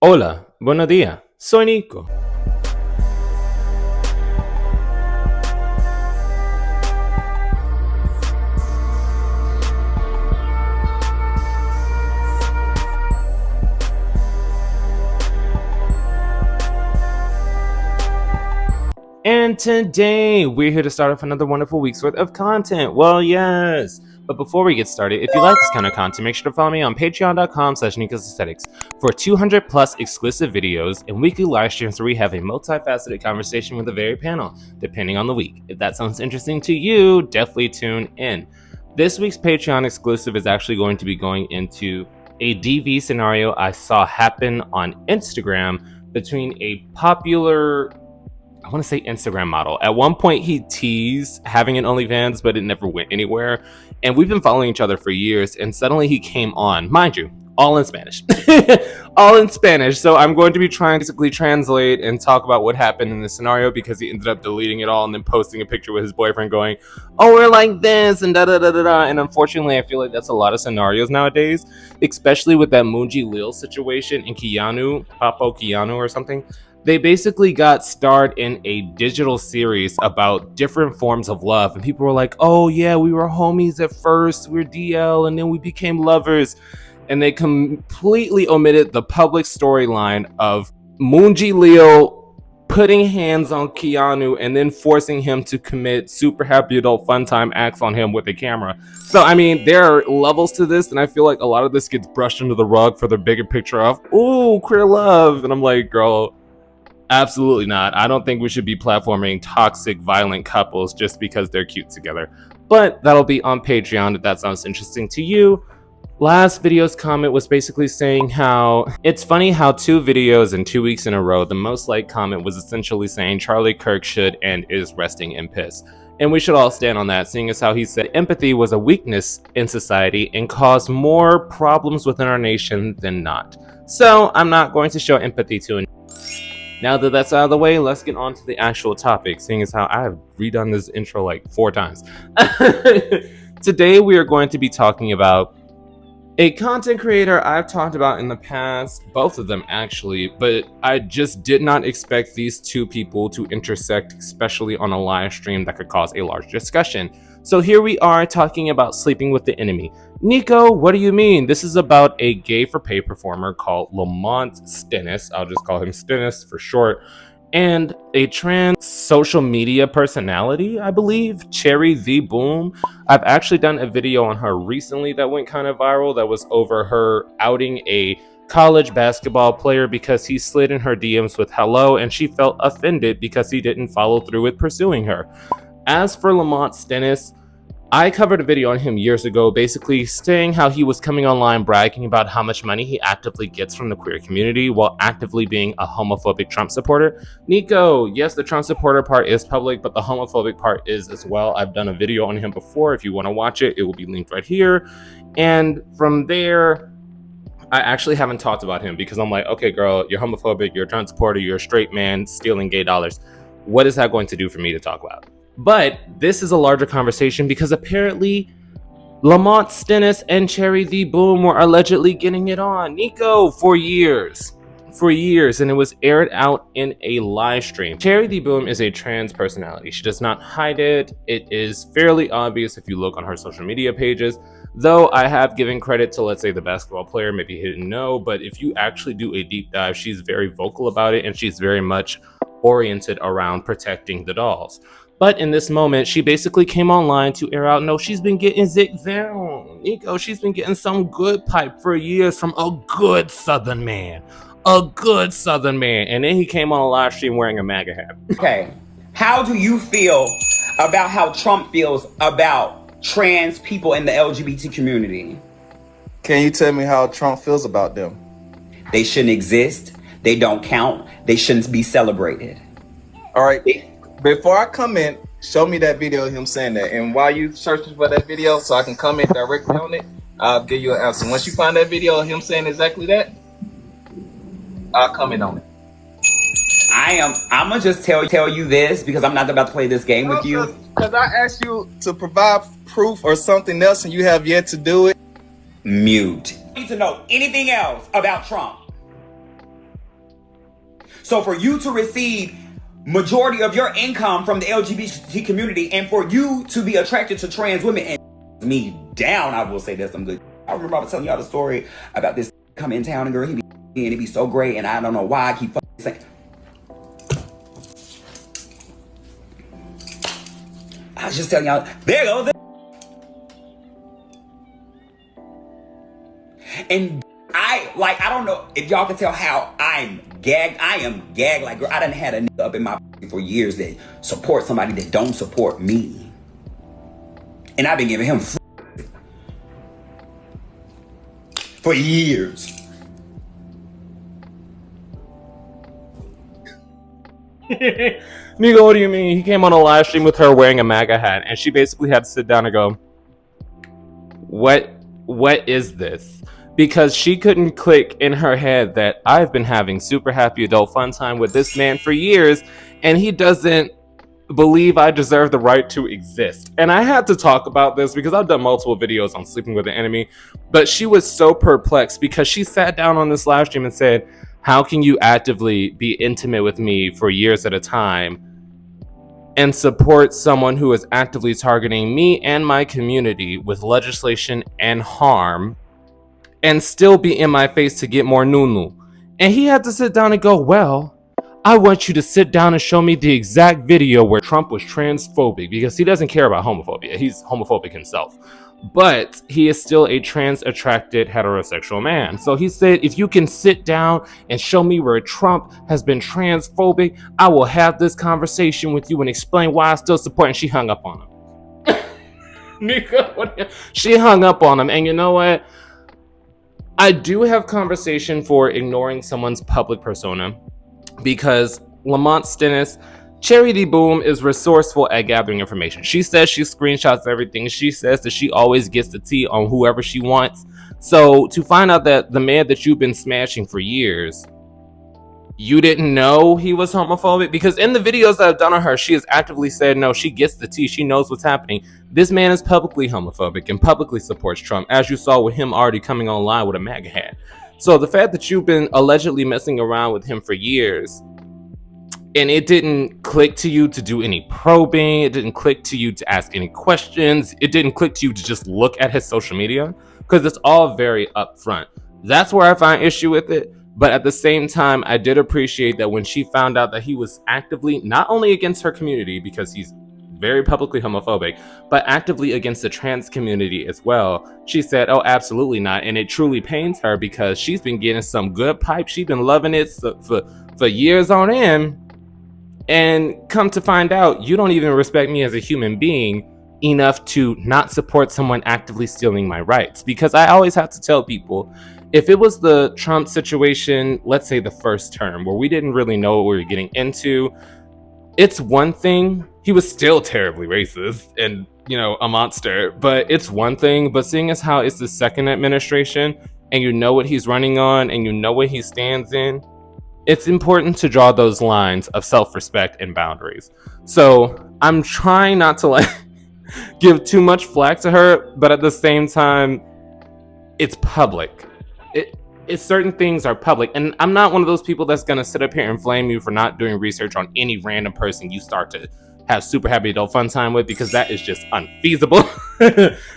Hola, buenos días, soy Nico. And today we're here to start off another wonderful week's worth of content. Well, yes. But before we get started, if you like this kind of content, make sure to follow me on patreon.com/Nicosaesthetics for 200 plus exclusive videos and weekly live streams where we have a multifaceted conversation with a varied panel, depending on the week. If that sounds interesting to you, definitely tune in. This week's Patreon exclusive is actually going to be going into a DV scenario I saw happen on Instagram between a popular, I want to say, Instagram model. At one point, he teased having an OnlyFans, but it never went anywhere. And we've been following each other for years, and suddenly he came on, mind you, all in Spanish. All in Spanish. So I'm going to be trying to basically translate and talk about what happened in this scenario, because he ended up deleting it all and then posting a picture with his boyfriend going, oh, we're like this, and da-da-da-da-da. And unfortunately, I feel like that's a lot of scenarios nowadays, especially with that Moonji Lil situation and Keanu, Papo Keanu or something. They basically got starred in a digital series about different forms of love. And people were like, oh yeah, we were homies at first, we're DL, and then we became lovers. And they completely omitted the public storyline of Moonji Leo putting hands on Keanu and then forcing him to commit super happy adult fun time acts on him with a camera. So, I mean, there are levels to this, and I feel like a lot of this gets brushed under the rug for the bigger picture of, ooh, queer love. And I'm like, girl, absolutely not. I don't think we should be platforming toxic, violent couples just because they're cute together. But that'll be on Patreon if that sounds interesting to you. Last video's comment was basically saying how it's funny how 2 videos in 2 weeks in a row, the most liked comment was essentially saying Charlie Kirk should and is resting in piss. And we should all stand on that, seeing as how he said empathy was a weakness in society and caused more problems within our nation than not. So I'm not going to show empathy to. Now that that's out of the way, let's get on to the actual topic, seeing as how I have redone this intro like 4 times. Today we are going to be talking about a content creator I've talked about in the past, both of them actually, but I just did not expect these 2 people to intersect, especially on a live stream that could cause a large discussion. So here we are talking about sleeping with the enemy. Nico, what do you mean? This is about a Gay4Pay performer called Lamonte Stennis. I'll just call him Stennis for short. And a trans social media personality, I believe, mscherrytheeboom. I've actually done a video on her recently that went kind of viral that was over her outing a college basketball player because he slid in her DMs with hello, and she felt offended because he didn't follow through with pursuing her. As for Lamonte Stennis, I covered a video on him years ago, basically saying how he was coming online bragging about how much money he actively gets from the queer community while actively being a homophobic Trump supporter. Nico, yes, the Trump supporter part is public, but the homophobic part is as well. I've done a video on him before. If you want to watch it, it will be linked right here. And from there, I actually haven't talked about him because I'm like, okay, girl, you're homophobic, you're a Trump supporter, you're a straight man stealing gay dollars. What is that going to do for me to talk about? But this is a larger conversation because apparently Lamonte Stennis and mscherrytheeboom were allegedly getting it on. Nico, for years, and it was aired out in a live stream. mscherrytheeboom is a trans personality. She does not hide it. It is fairly obvious if you look on her social media pages, though I have given credit to, let's say, the basketball player, maybe he didn't know, but if you actually do a deep dive, she's very vocal about it, and she's very much oriented around protecting the dolls. But in this moment, she basically came online to air out, no, she's been getting zicked down. Nico, she's been getting some good pipe for years from a good Southern man. A good Southern man. And then he came on a live stream wearing a Maga hat. Okay, how do you feel about how Trump feels about trans people in the LGBT community? Can you tell me how Trump feels about them? They shouldn't exist. They don't count. They shouldn't be celebrated. All right. Before I comment, show me that video of him saying that. And while you searching for that video so I can comment directly on it, I'll give you an answer. Once you find that video of him saying exactly that, I'll comment on it. I'm gonna just tell you this because I'm not about to play this game with you. Because I asked you to provide proof or something else and you have yet to do it. Mute. I need to know anything else about Trump. So for you to receive majority of your income from the LGBT community and for you to be attracted to trans women and me down, I will say that's some good. I remember I was telling y'all the story about this come in town and girl, and it'd be so great, and I don't know why I keep saying. I was just telling y'all, there goes. And I don't know if y'all can tell how I'm gagged. I am gagged. Like, girl, I done had a nigga up in my for years that support somebody that don't support me. And I've been giving him for years. Nico, what do you mean? He came on a live stream with her wearing a Maga hat, and she basically had to sit down and go, what is this? Because she couldn't click in her head that I've been having super happy adult fun time with this man for years, and he doesn't believe I deserve the right to exist. And I had to talk about this because I've done multiple videos on sleeping with an enemy, but she was so perplexed because she sat down on this live stream and said, how can you actively be intimate with me for years at a time and support someone who is actively targeting me and my community with legislation and harm and still be in my face to get more nunu? And he had to sit down and go, well, I want you to sit down and show me the exact video where Trump was transphobic, because he doesn't care about homophobia. He's homophobic himself. But he is still a trans-attracted heterosexual man. So he said, if you can sit down and show me where Trump has been transphobic, I will have this conversation with you and explain why I still support. And she hung up on him. Nico, she hung up on him. And you know what? I do have conversation for ignoring someone's public persona, because Lamonte Stennis, mscherrytheeboom, is resourceful at gathering information. She says she screenshots everything. She says that she always gets the tea on whoever she wants. So to find out that the man that you've been smashing for years, you didn't know he was homophobic, because in the videos that I've done on her, she has actively said, no, she gets the tea. She knows what's happening. This man is publicly homophobic and publicly supports Trump, as you saw with him already coming online with a MAGA hat. So the fact that you've been allegedly messing around with him for years, and it didn't click to you to do any probing, it didn't click to you to ask any questions, it didn't click to you to just look at his social media, because it's all very upfront. That's where I find issue with it. But at the same time, I did appreciate that when she found out that he was actively not only against her community, because he's very publicly homophobic, but actively against the trans community as well, she said, oh, absolutely not. And it truly pains her, because she's been getting some good pipe. She's been loving it for years on end. And come to find out, you don't even respect me as a human being enough to not support someone actively stealing my rights. Because I always have to tell people, if it was the Trump situation, let's say the first term, where we didn't really know what we were getting into, it's one thing. He was still terribly racist and, you know, a monster, but it's one thing. But seeing as how it's the second administration and you know what he's running on and you know what he stands in, it's important to draw those lines of self-respect and boundaries. So I'm trying not to give too much flack to her, but at the same time, it's public. It's certain things are public, and I'm not one of those people that's gonna sit up here and flame you for not doing research on any random person you start to have super happy adult fun time with, because that is just unfeasible.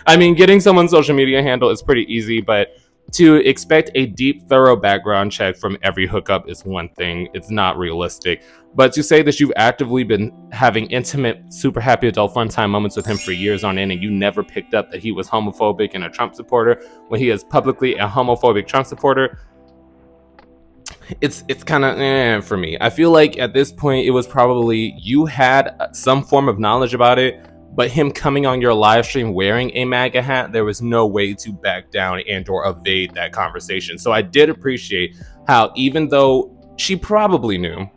I mean, getting someone's social media handle is pretty easy, but to expect a deep, thorough background check from every hookup is one thing. It's not realistic. But to say that you've actively been having intimate, super happy adult fun time moments with him for years on end, and you never picked up that he was homophobic and a Trump supporter when he is publicly a homophobic Trump supporter, it's kind of for me. I feel like at this point, it was probably you had some form of knowledge about it, but him coming on your live stream wearing a MAGA hat, there was no way to back down and or evade that conversation. So I did appreciate how, even though she probably knew,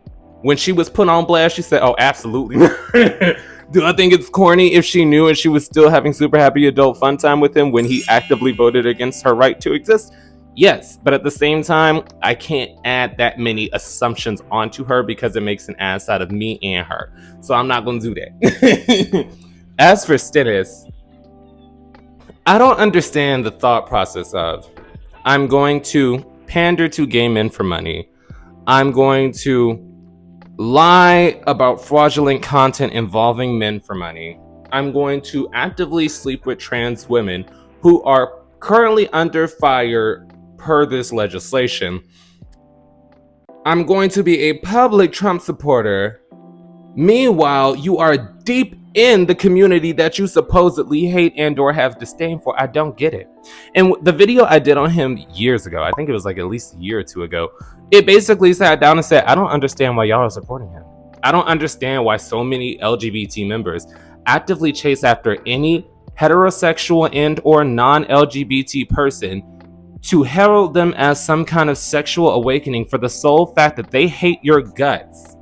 when she was put on blast, she said, oh, absolutely. Do I think it's corny if she knew and she was still having super happy adult fun time with him when he actively voted against her right to exist? Yes, but at the same time, I can't add that many assumptions onto her, because it makes an ass out of me and her. So I'm not going to do that. As for Stennis, I don't understand the thought process of, I'm going to pander to gay men for money. I'm going to lie about fraudulent content involving men for money. I'm going to actively sleep with trans women who are currently under fire per this legislation. I'm going to be a public Trump supporter. Meanwhile, you are deep in the community that you supposedly hate and or have disdain for. I don't get it. And the video I did on him years ago, I think it was like at least a year or two ago, it basically sat down and said, I don't understand why y'all are supporting him. I don't understand why so many LGBT members actively chase after any heterosexual and or non-LGBT person to herald them as some kind of sexual awakening for the sole fact that they hate your guts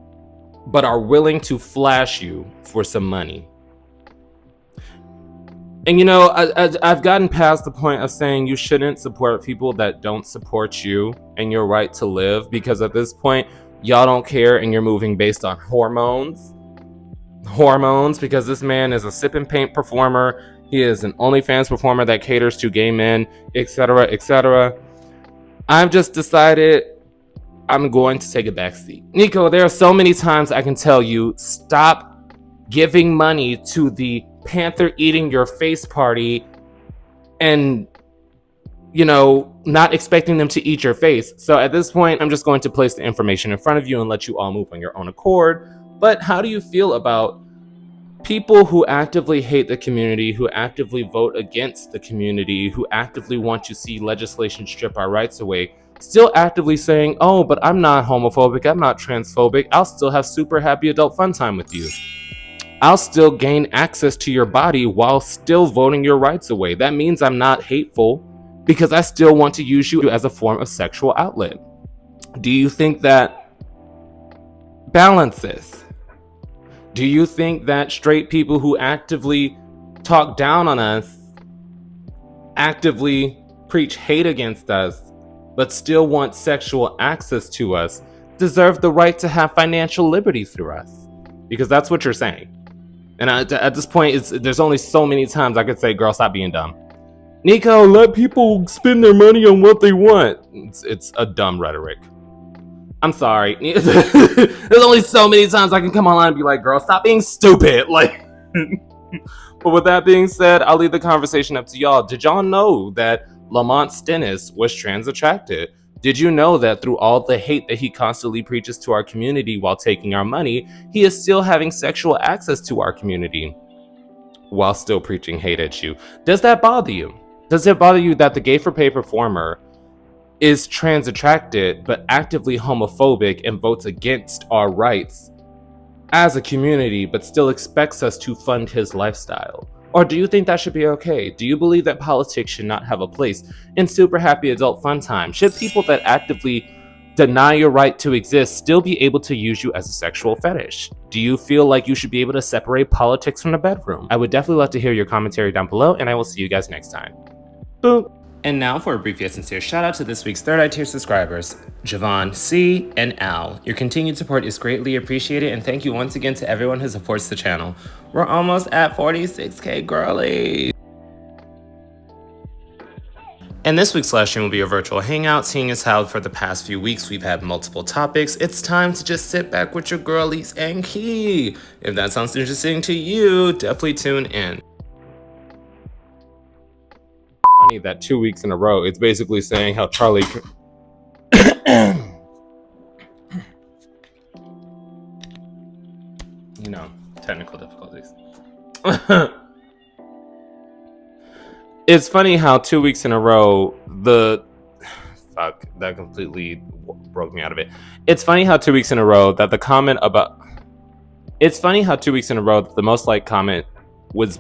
but are willing to flash you for some money. And you know, I've gotten past the point of saying you shouldn't support people that don't support you and your right to live, because at this point, y'all don't care and you're moving based on hormones. Because this man is a sip and paint performer. He is an OnlyFans performer that caters to gay men, etc., etc. I've just decided I'm going to take a backseat. Nico, there are so many times I can tell you, stop giving money to the Panther eating your face party and, you know, not expecting them to eat your face. So at this point, I'm just going to place the information in front of you and let you all move on your own accord. But how do you feel about people who actively hate the community, who actively vote against the community, who actively want to see legislation strip our rights away, still actively saying, oh, but I'm not homophobic, I'm not transphobic, I'll still have super happy adult fun time with you. I'll still gain access to your body while still voting your rights away. That means I'm not hateful because I still want to use you as a form of sexual outlet. Do you think that balances? Do you think that straight people who actively talk down on us, actively preach hate against us, but still want sexual access to us, deserve the right to have financial liberty through us? Because that's what you're saying. And at this point, there's only so many times I could say, girl, stop being dumb. Nico, let people spend their money on what they want. It's a dumb rhetoric. I'm sorry. There's only so many times I can come online and be like, girl, stop being stupid. Like, but with that being said, I'll leave the conversation up to y'all. Did y'all know that Lamonte Stennis was trans attracted? Did you know that through all the hate that he constantly preaches to our community while taking our money, he is still having sexual access to our community while still preaching hate at you? Does that bother you? Does it bother you that the Gay4Pay performer is trans attracted but actively homophobic and votes against our rights as a community but still expects us to fund his lifestyle? Or do you think that should be okay? Do you believe that politics should not have a place in super happy adult fun time? Should people that actively deny your right to exist still be able to use you as a sexual fetish? Do you feel like you should be able to separate politics from the bedroom? I would definitely love to hear your commentary down below, and I will see you guys next time. Boom. And now for a brief yet sincere shout out to this week's third eye tier subscribers, Javon C and Al. Your continued support is greatly appreciated, and thank you once again to everyone who supports the channel. We're almost at 46K girlies. And this week's live stream will be a virtual hangout, seeing as how for the past few weeks we've had multiple topics. It's time to just sit back with your girlies and key. If that sounds interesting to you, definitely tune in. Funny that 2 weeks in a row, it's basically saying how Charlie you know, technical difficulties. It's funny how 2 weeks in a row fuck, that completely broke me out of it. It's funny how 2 weeks in a row that the comment about the most liked comment was